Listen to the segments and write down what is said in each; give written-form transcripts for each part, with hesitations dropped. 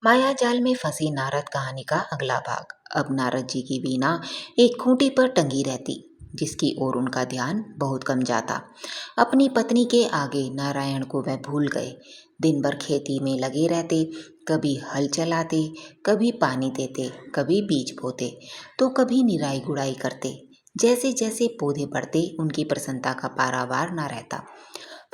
मायाजाल में फंसी नारद कहानी का अगला भाग। अब नारद जी की वीणा एक खूंटी पर टंगी रहती, जिसकी ओर उनका ध्यान बहुत कम जाता। अपनी पत्नी के आगे नारायण को वह भूल गए। दिन भर खेती में लगे रहते, कभी हल चलाते, कभी पानी देते, कभी बीज बोते, तो कभी निराई गुड़ाई करते। जैसे जैसे पौधे बढ़ते, उनकी प्रसन्नता का पारावार न रहता।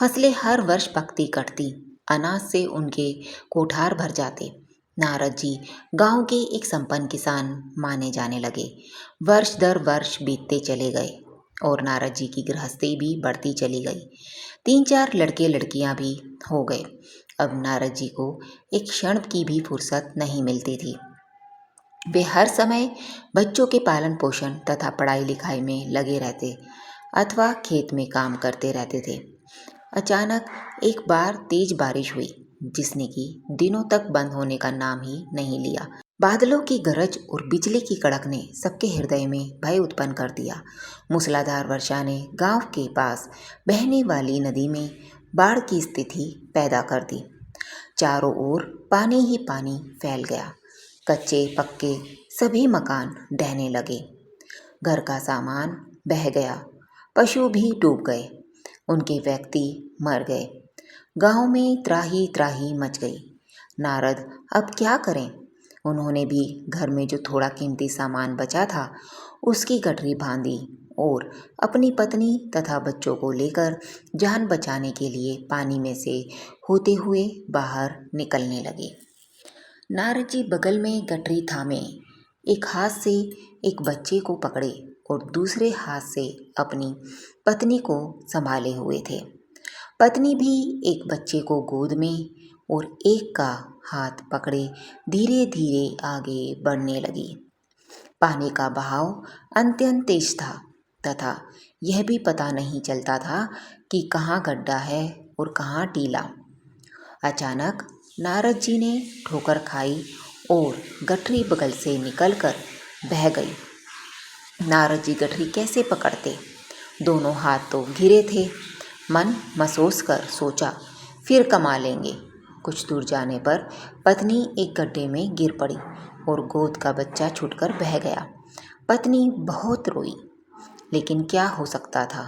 फसलें हर वर्ष पकती कटती, अनाज से उनके कोठार भर जाते। नारद जी गांव के एक संपन्न किसान माने जाने लगे। वर्ष दर वर्ष बीतते चले गए और नारद जी की गृहस्थी भी बढ़ती चली गई। 3-4 लड़के लड़कियां भी हो गए। अब नारद जी को एक क्षण की भी फुर्सत नहीं मिलती थी। वे हर समय बच्चों के पालन पोषण तथा पढ़ाई लिखाई में लगे रहते अथवा खेत में काम करते रहते थे। अचानक एक बार तेज बारिश हुई, जिसने कि दिनों तक बंद होने का नाम ही नहीं लिया। बादलों की गरज और बिजली की कड़क ने सबके हृदय में भय उत्पन्न कर दिया। मूसलाधार वर्षा ने गांव के पास बहने वाली नदी में बाढ़ की स्थिति पैदा कर दी। चारों ओर पानी ही पानी फैल गया। कच्चे पक्के सभी मकान ढहने लगे। घर का सामान बह गया। पशु भी डूब गए। उनके व्यक्ति मर गए। गांव में त्राही त्राही मच गई। नारद अब क्या करें? उन्होंने भी घर में जो थोड़ा कीमती सामान बचा था, उसकी गठरी बांधी और अपनी पत्नी तथा बच्चों को लेकर जान बचाने के लिए पानी में से होते हुए बाहर निकलने लगे। नारद जी बगल में गठरी थामे, एक हाथ से एक बच्चे को पकड़े और दूसरे हाथ से अपनी पत्नी को संभाले हुए थे। पत्नी भी एक बच्चे को गोद में और एक का हाथ पकड़े धीरे धीरे आगे बढ़ने लगी। पानी का बहाव अत्यंत तेज था तथा यह भी पता नहीं चलता था कि कहाँ गड्ढा है और कहाँ टीला। अचानक नारद जी ने ठोकर खाई और गठरी बगल से निकलकर बह गई। नारद जी गठरी कैसे पकड़ते? दोनों हाथ तो घिरे थे। मन महसूस कर सोचा, फिर कमा लेंगे। कुछ दूर जाने पर पत्नी एक गड्ढे में गिर पड़ी और गोद का बच्चा छूटकर बह गया। पत्नी बहुत रोई, लेकिन क्या हो सकता था।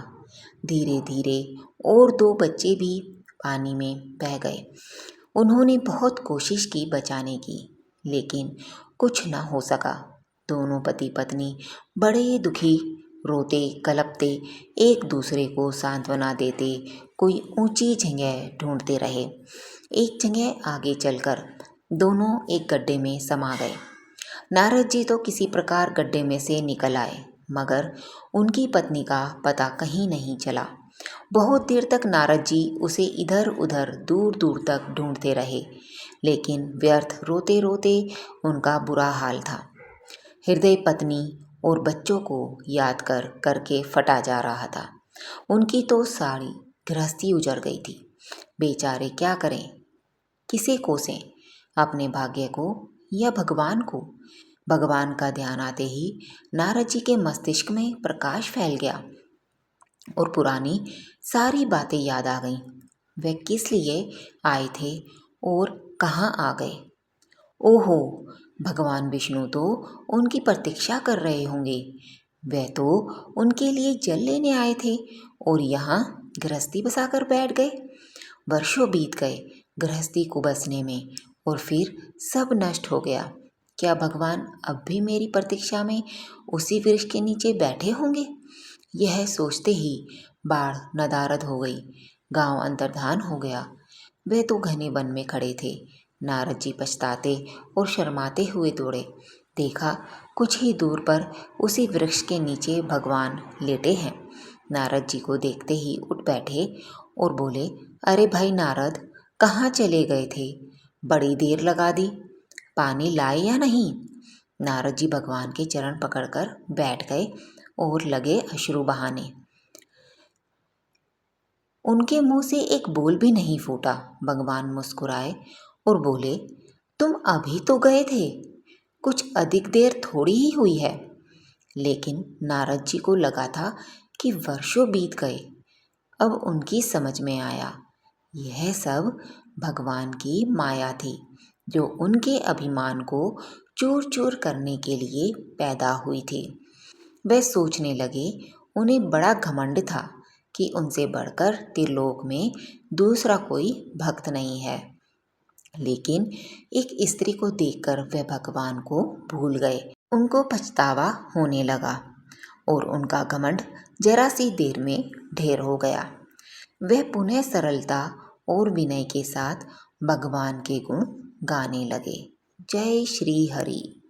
धीरे धीरे और 2 बच्चे भी पानी में बह गए। उन्होंने बहुत कोशिश की बचाने की, लेकिन कुछ न हो सका। दोनों पति पत्नी बड़े दुखी, रोते कलपते, एक दूसरे को सांत्वना देते कोई ऊंची जगह ढूंढते रहे। एक जगह आगे चलकर दोनों एक गड्ढे में समा गए। नारद जी तो किसी प्रकार गड्ढे में से निकल आए, मगर उनकी पत्नी का पता कहीं नहीं चला। बहुत देर तक नारद जी उसे इधर उधर दूर दूर तक ढूंढते रहे, लेकिन व्यर्थ रोते रोते उनका बुरा हाल था। हृदय पत्नी और बच्चों को याद कर करके फटा जा रहा था। उनकी तो सारी गृहस्थी उजड़ गई थी। बेचारे क्या करें, किसे कोसें? अपने भाग्य को या भगवान को? भगवान का ध्यान आते ही नारद जी के मस्तिष्क में प्रकाश फैल गया और पुरानी सारी बातें याद आ गईं। वे किस लिए आए थे और कहाँ आ गए? ओहो, भगवान विष्णु तो उनकी प्रतीक्षा कर रहे होंगे। वे तो उनके लिए जल लेने आए थे और यहाँ गृहस्थी बसाकर बैठ गए। वर्षों बीत गए गृहस्थी को बसने में और फिर सब नष्ट हो गया। क्या भगवान अब भी मेरी प्रतीक्षा में उसी वृक्ष के नीचे बैठे होंगे? यह सोचते ही बाढ़ नदारद हो गई। गांव अंतर्धान हो गया। वे तो घने वन में खड़े थे। नारद जी पछताते और शर्माते हुए दौड़े। देखा कुछ ही दूर पर उसी वृक्ष के नीचे भगवान लेटे हैं। नारद जी को देखते ही उठ बैठे और बोले, अरे भाई नारद, कहाँ चले गए थे? बड़ी देर लगा दी। पानी लाए या नहीं? नारद जी भगवान के चरण पकड़कर बैठ गए और लगे अश्रु बहाने। उनके मुंह से एक बोल भी नहीं फूटा। भगवान मुस्कुराए और बोले, तुम अभी तो गए थे, कुछ अधिक देर थोड़ी ही हुई है। लेकिन नारद जी को लगा था कि वर्षों बीत गए। अब उनकी समझ में आया, यह सब भगवान की माया थी। जो उनके अभिमान को चूर चूर करने के लिए पैदा हुई थी। वे सोचने लगे, उन्हें बड़ा घमंड था कि उनसे बढ़कर त्रिलोक में दूसरा कोई भक्त नहीं है। लेकिन एक स्त्री को देखकर वे भगवान को भूल गए। उनको पछतावा होने लगा और उनका घमंड जरा सी देर में ढेर हो गया। वह पुनः सरलता और विनय के साथ भगवान के गुण गाने लगे। जय श्री हरि।